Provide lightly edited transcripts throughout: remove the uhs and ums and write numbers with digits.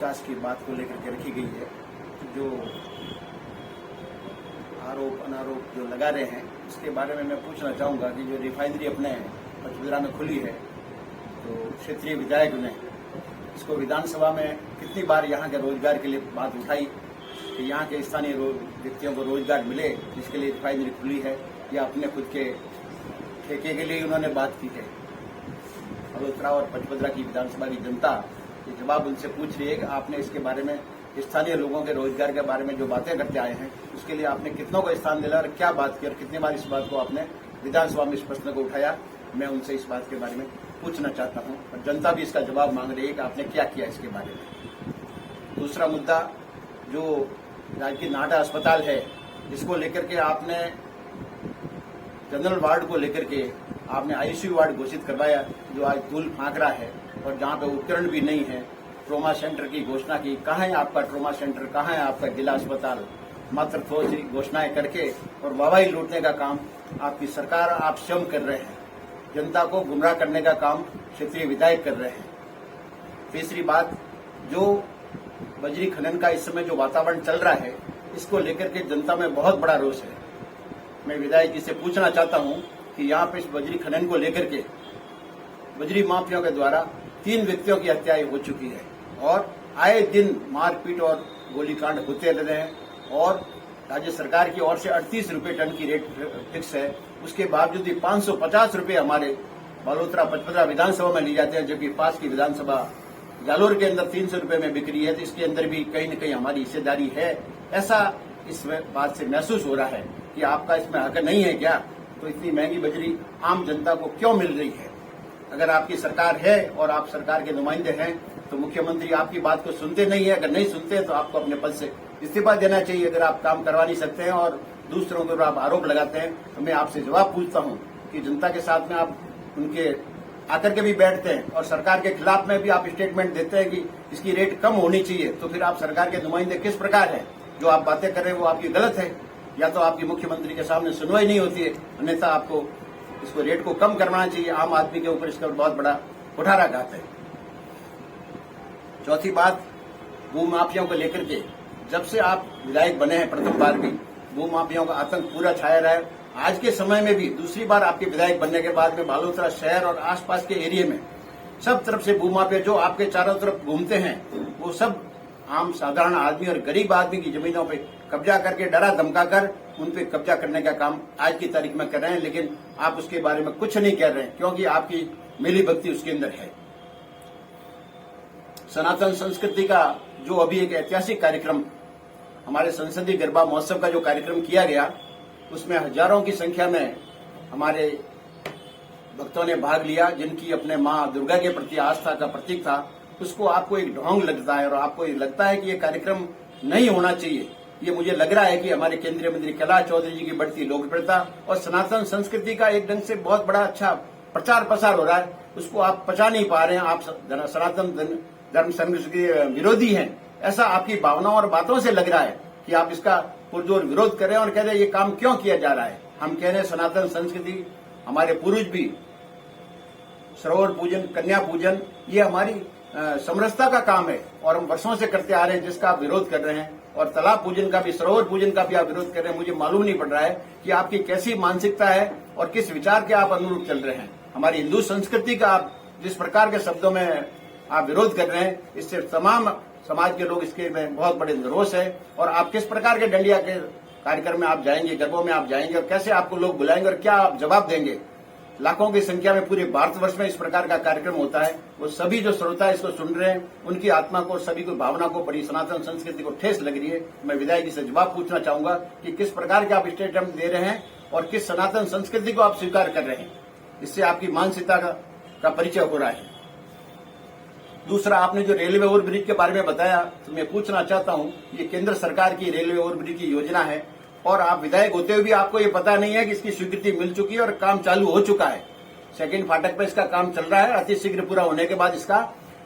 विकास की बात को लेकर के रखी गई है। जो आरोप अनारोप जो लगा रहे हैं इसके बारे में मैं पूछना चाहूँगा कि जो रिफाइनरी अपने पचपदरा में खुली है तो क्षेत्रीय विधायक ने इसको विधानसभा में कितनी बार यहाँ के रोजगार के लिए बात उठाई कि यहाँ के स्थानीय व्यक्तियों को रोजगार मिले जिसके लिए रिफाइनरी खुली है, या अपने खुद के ठेके के लिए उन्होंने बात की है। बलोत्रा और पचपदरा की विधानसभा की जनता ये जवाब उनसे पूछ रही है कि आपने इसके बारे में स्थानीय लोगों के रोजगार के बारे में जो बातें करते आए हैं उसके लिए आपने कितनों को स्थान दिला और क्या बात की और कितनी बार इस बात को आपने विधानसभा में इस प्रश्न को उठाया। मैं उनसे इस बात के बारे में पूछना चाहता हूं और जनता भी इसका जवाब मांग रही है कि आपने क्या किया इसके बारे में। दूसरा मुद्दा जो राजकीय नाहटा अस्पताल है इसको लेकर के आपने जनरल वार्ड को लेकर के आपने आईसीयू वार्ड घोषित करवाया जो आज धूल फांक रहा है और जहाँ पे उपकरण भी नहीं है। ट्रोमा सेंटर की घोषणा की, कहाँ है आपका ट्रोमा सेंटर, कहाँ है आपका जिला अस्पताल। मात्र थोड़ी सी घोषणाएं करके और वाहवाही लूटने का काम आपकी सरकार आप स्वयं कर रहे हैं। जनता को गुमराह करने का काम क्षेत्रीय विधायक कर रहे हैं। तीसरी बात, जो बजरी खनन का इस समय जो वातावरण चल रहा है इसको लेकर के जनता में बहुत बड़ा रोष है। मैं विधायक जी से पूछना चाहता हूं कि यहाँ पे इस बजरी खनन को लेकर के बजरी माफियाओं के द्वारा 3 व्यक्तियों की हत्याएं हो चुकी है और आए दिन मारपीट और गोलीकांड होते रहे हैं और राज्य सरकार की ओर से 38 रुपये टन की रेट फिक्स है। उसके बावजूद भी 550 रुपये हमारे बलोत्रा पचपदरा विधानसभा में ली जाते हैं, जबकि पास की विधानसभा जालोर के अंदर 300 रुपये में बिक्री है। तो इसके अंदर भी कहीं न कहीं हमारी हिस्सेदारी है, ऐसा इस बात से महसूस हो रहा है कि आपका इसमें हक नहीं है क्या। तो इतनी महंगी बजरी आम जनता को क्यों मिल रही है? अगर आपकी सरकार है और आप सरकार के नुमाइंदे हैं तो मुख्यमंत्री आपकी बात को सुनते नहीं है। अगर नहीं सुनते तो आपको अपने पद से इस्तीफा देना चाहिए। अगर आप काम करवा नहीं सकते हैं और दूसरों के ऊपर आप आरोप लगाते हैं तो मैं आपसे जवाब पूछता हूं कि जनता के साथ में आप उनके आकर के भी बैठते हैं और सरकार के खिलाफ में भी आप स्टेटमेंट देते हैं कि इसकी रेट कम होनी चाहिए, तो फिर आप सरकार के नुमाइंदे किस प्रकार है? जो आप बातें कर रहे हैं वो आपकी गलत है, या तो आपकी मुख्यमंत्री के सामने सुनवाई नहीं होती है, अन्यथा आपको इसको रेट को कम करवाना चाहिए। आम आदमी के ऊपर इसका बहुत बड़ा कुठाराघात है। चौथी बात, भूमाफियाओं को लेकर के जब से आप विधायक बने हैं प्रथम बार भी भूमाफियाओं का आतंक पूरा छाया रहा है। आज के समय में भी दूसरी बार आपके विधायक बनने के बाद में बालोतरा शहर और आसपास के एरिया में सब तरफ से भूमाफिया जो आपके चारों तरफ घूमते हैं वो सब आम साधारण आदमी और गरीब आदमी की जमीनों पे कब्जा करके डरा धमका कर उन पे कब्जा करने का काम आज की तारीख में कर रहे हैं, लेकिन आप उसके बारे में कुछ नहीं कह रहे हैं क्योंकि आपकी मिली भक्ति उसके अंदर है। सनातन संस्कृति का जो अभी एक ऐतिहासिक कार्यक्रम हमारे संसदीय गरबा महोत्सव का जो कार्यक्रम किया गया उसमें हजारों की संख्या में हमारे भक्तों ने भाग लिया, जिनकी अपने माँ दुर्गा के प्रति आस्था का प्रतीक था। उसको आपको एक ढोंग लगता है और आपको ये लगता है कि ये कार्यक्रम नहीं होना चाहिए। ये मुझे लग रहा है कि हमारे केंद्रीय मंत्री कैलाश चौधरी जी की बढ़ती लोकप्रियता और सनातन संस्कृति का एक ढंग से बहुत बड़ा अच्छा प्रचार प्रसार हो रहा है, उसको आप पचा नहीं पा रहे हैं। आप सनातन धर्म संघर्ष के विरोधी हैं, ऐसा आपकी भावनाओं और बातों से लग रहा है कि आप इसका पुरजोर विरोध कर रहे हैं और कह रहे हैं ये काम क्यों किया जा रहा है। हम कह रहे हैं सनातन संस्कृति, हमारे पूर्वज भी सरोवर पूजन, कन्या पूजन, ये हमारी समरसता का काम है और हम वर्षों से करते आ रहे हैं, जिसका आप विरोध कर रहे हैं। और तालाब पूजन का भी, सरोवर पूजन का भी आप विरोध कर रहे हैं। मुझे मालूम नहीं पड़ रहा है कि आपकी कैसी मानसिकता है और किस विचार के आप अनुरूप चल रहे हैं। हमारी हिंदू संस्कृति का आप जिस प्रकार के शब्दों में आप विरोध कर रहे हैं, इससे तमाम समाज के लोग इसके में बहुत बड़े निरोष है। और आप किस प्रकार के डंडिया के कार्यक्रम में आप जाएंगे, गरबों में आप जाएंगे और कैसे आपको लोग बुलाएंगे और क्या आप जवाब देंगे? लाखों की संख्या में पूरे भारतवर्ष में इस प्रकार का कार्यक्रम होता है। वो सभी जो श्रोता इसको सुन रहे हैं उनकी आत्मा को, सभी को, भावना को, बड़ी सनातन संस्कृति को ठेस लग रही है। मैं विधायक जी से जवाब पूछना चाहूंगा कि किस प्रकार के आप स्टेटमेंट दे रहे हैं और किस सनातन संस्कृति को आप स्वीकार कर रहे हैं। इससे आपकी मानसिकता का परिचय हो रहा है। दूसरा, आपने जो रेलवे ओवरब्रिज के बारे में बताया तो मैं पूछना चाहता हूं, ये केंद्र सरकार की रेलवे ओवरब्रिज की योजना है और आप विधायक होते हुए भी आपको ये पता नहीं है कि इसकी स्वीकृति मिल चुकी है और काम चालू हो चुका है। सेकंड फाटक पे इसका काम चल रहा है। अति शीघ्र पूरा होने के बाद इसका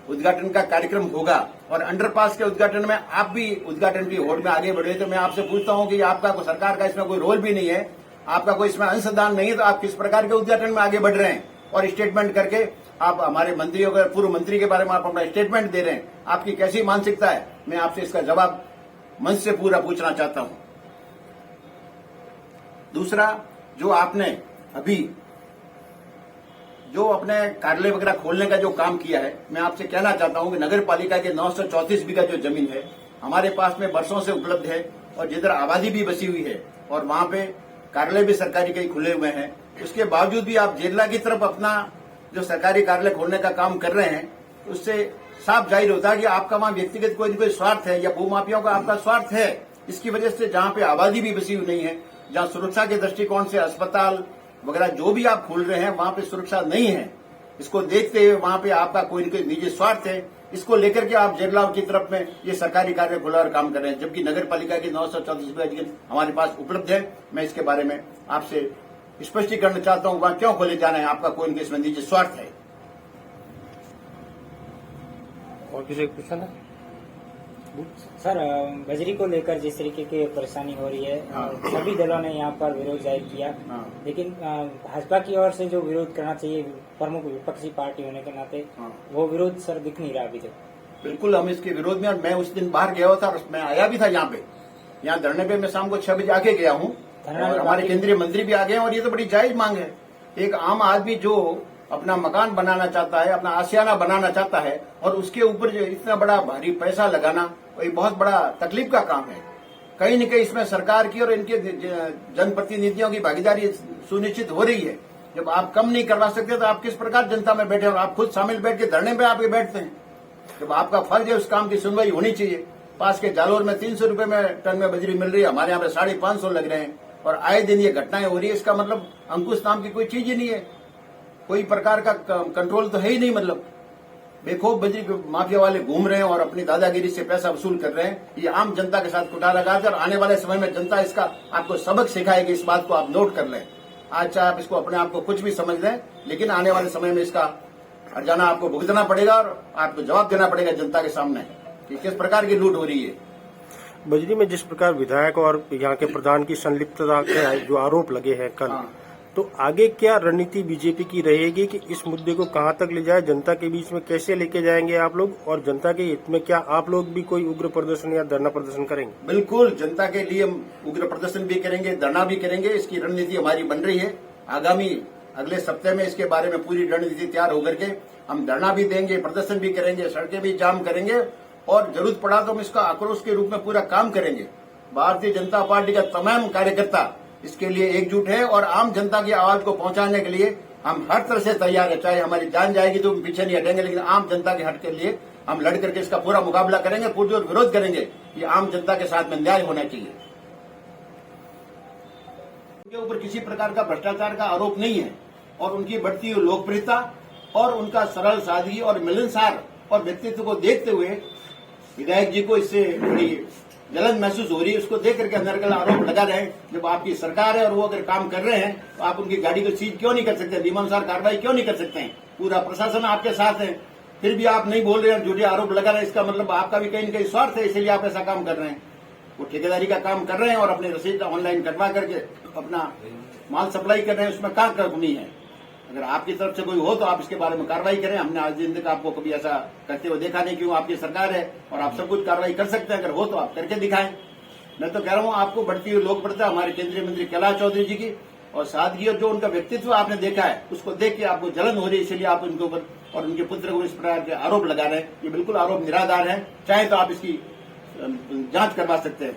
उद्घाटन का कार्यक्रम होगा और अंडरपास के उद्घाटन में आप भी उद्घाटन की होड़ में आगे बढ़े। तो मैं आपसे पूछता हूं कि आपका सरकार का इसमें कोई रोल भी नहीं है, आपका कोई इसमें अंशदान नहीं है, तो आप किस प्रकार के उद्घाटन में आगे बढ़ रहे हैं? और स्टेटमेंट करके आप हमारे मंत्रियों के, पूर्व मंत्री के बारे में आप अपना स्टेटमेंट दे रहे हैं। आपकी कैसी मानसिकता है, मैं आपसे इसका जवाब मंच से पूरा पूछना चाहता हूं। दूसरा, जो आपने अभी जो अपने कार्यालय वगैरह खोलने का जो काम किया है, मैं आपसे कहना चाहता हूं कि नगर पालिका के 934 बीघा जो जमीन है हमारे पास में वर्षों से उपलब्ध है, और जिधर आबादी भी बसी हुई है और वहां पे कार्यालय भी सरकारी कई खुले हुए हैं, उसके बावजूद भी आप जेरला की तरफ अपना जो सरकारी कार्यालय खोलने का काम कर रहे हैं, उससे साफ जाहिर होता है कि आपका वहां व्यक्तिगत कोई न कोई स्वार्थ है या भूमाफियाओं का आपका स्वार्थ है। इसकी वजह से जहां पे आबादी भी बसी हुई नहीं है, जहां सुरक्षा के दृष्टिकोण से अस्पताल वगैरह जो भी आप खोल रहे हैं वहां पे सुरक्षा नहीं है, इसको देखते हुए वहां पे आपका कोई न कोई निजी स्वार्थ है, इसको लेकर के आप जेरलाओं की तरफ में ये सरकारी कार्य खोला और काम कर रहे हैं, जबकि नगर पालिका की 934 बीघा हमारे पास उपलब्ध है। मैं इसके बारे में आपसे स्पष्टीकरण चाहता हूं, वहां क्यों खोले जाना है, आपका कोई न कोई इसमें निजी स्वार्थ है। और किसी को पूछना है? सर, बजरी को लेकर जिस तरीके की परेशानी हो रही है, सभी दलों ने यहाँ पर विरोध जाहिर किया, लेकिन भाजपा की ओर से जो विरोध करना चाहिए प्रमुख विपक्षी पार्टी होने के नाते, वो विरोद सर दिख नहीं रहा अभी तक। बिल्कुल हम इसके विरोध में, और मैं उस दिन बाहर गया हुआ था और मैं आया भी था यहाँ धरने पे मैं शाम को 6 बजे आके गया हूँ, और हमारे केंद्रीय मंत्री भी आ गए, और ये तो बड़ी जायज मांग है। एक आम आदमी जो अपना मकान बनाना चाहता है, अपना आशियाना बनाना चाहता है, और उसके ऊपर जो इतना बड़ा भारी पैसा लगाना, वो बहुत बड़ा तकलीफ का काम है। कहीं न कहीं इसमें सरकार की और इनके जनप्रतिनिधियों की भागीदारी सुनिश्चित हो रही है। जब आप कम नहीं करवा सकते तो आप किस प्रकार जनता में बैठे, और आप खुद शामिल बैठ के धरने पे आके बैठते हैं। जब आपका फर्ज है, उस काम की सुनवाई होनी चाहिए। पास के जालोर में 300 रुपए में टन में बजरी मिल रही है, हमारे यहाँ पे 550 लग रहे हैं, और आए दिन ये घटनाएं हो रही है। इसका मतलब अंकुश नाम की कोई चीज ही नहीं है, कोई प्रकार का कंट्रोल तो है ही नहीं। मतलब बेखौफ बजरी माफिया वाले घूम रहे हैं और अपनी दादागिरी से पैसा वसूल कर रहे हैं। ये आम जनता के साथ कुटाला लगाते, और आने वाले समय में जनता इसका आपको सबक सिखाएगी। इस बात को आप नोट कर लें। आज चाहे आप इसको अपने आप को कुछ भी समझ लें, लेकिन आने वाले समय में इसका हर्जाना आपको भुगतना पड़ेगा, और आपको जवाब देना पड़ेगा जनता के सामने कि किस प्रकार की लूट हो रही है। बजरी में जिस प्रकार विधायक और यहाँ के प्रधान की संलिप्तता के जो आरोप लगे हैं कल, तो आगे क्या रणनीति बीजेपी की रहेगी कि इस मुद्दे को कहां तक ले जाए, जनता के बीच में कैसे लेके जाएंगे आप लोग, और जनता के हित में क्या आप लोग भी कोई उग्र प्रदर्शन या धरना प्रदर्शन करेंगे? बिल्कुल, जनता के लिए हम उग्र प्रदर्शन भी करेंगे, धरना भी करेंगे। इसकी रणनीति हमारी बन रही है। आगामी अगले सप्ताह में इसके बारे में पूरी रणनीति तैयार होकर के हम धरना भी देंगे, प्रदर्शन भी करेंगे, सड़कें भी जाम करेंगे, और जरूरत पड़ा तो हम इसका आक्रोश के रूप में पूरा काम करेंगे। भारतीय जनता पार्टी का तमाम कार्यकर्ता इसके लिए एकजुट है, और आम जनता की आवाज को पहुंचाने के लिए हम हर तरह से तैयार है। चाहे हमारी जान जाएगी तो हम पीछे नहीं हटेंगे, लेकिन आम जनता के हक के लिए हम लड़ करके इसका पूरा मुकाबला करेंगे, पुरजोर विरोध करेंगे। ये आम जनता के साथ में न्याय होना चाहिए। उनके ऊपर किसी प्रकार का भ्रष्टाचार का आरोप नहीं है, और उनकी बढ़ती हुई लोकप्रियता और उनका सरल सादगी और मिलनसार और व्यक्तित्व को देखते हुए विधायक जी को इससे बड़ी जलन महसूस हो रही है। उसको देख करके अंदर का आरोप लगा रहे हैं। जब आपकी सरकार है और वो अगर काम कर रहे हैं तो आप उनकी गाड़ी को सीज क्यों नहीं कर सकते, नियमानुसार कार्रवाई क्यों नहीं कर सकते हैं? पूरा प्रशासन आपके साथ है, फिर भी आप नहीं बोल रहे हैं, झूठे आरोप लगा रहे हैं। इसका मतलब आपका भी कहीं न कहीं स्वार्थ है, इसलिए आप ऐसा काम कर रहे हैं। वो ठेकेदारी का काम कर रहे हैं और अपनी रसीद ऑनलाइन कटवा करके अपना माल सप्लाई कर रहे हैं। उसमें कहाँ कमी है? अगर आपकी तरफ से कोई हो तो आप इसके बारे में कार्रवाई करें। हमने आज दिन तक आपको कभी ऐसा करते हुए देखा नहीं। क्यों? आपकी सरकार है और आप सब कुछ कार्रवाई कर सकते हैं। अगर हो तो आप करके दिखाएं। मैं तो कह रहा हूं, आपको बढ़ती हुई लोकप्रियता हमारे केंद्रीय मंत्री कैलाश चौधरी जी की और सादगी और जो उनका व्यक्तित्व आपने देखा है, उसको देख के आपको जलन हो रही है, इसलिए आप उनके ऊपर और उनके पुत्र को इस प्रकार के आरोप लगा रहे हैं। ये बिल्कुल आरोप निराधार है। चाहे तो आप इसकी जांच करवा सकते हैं।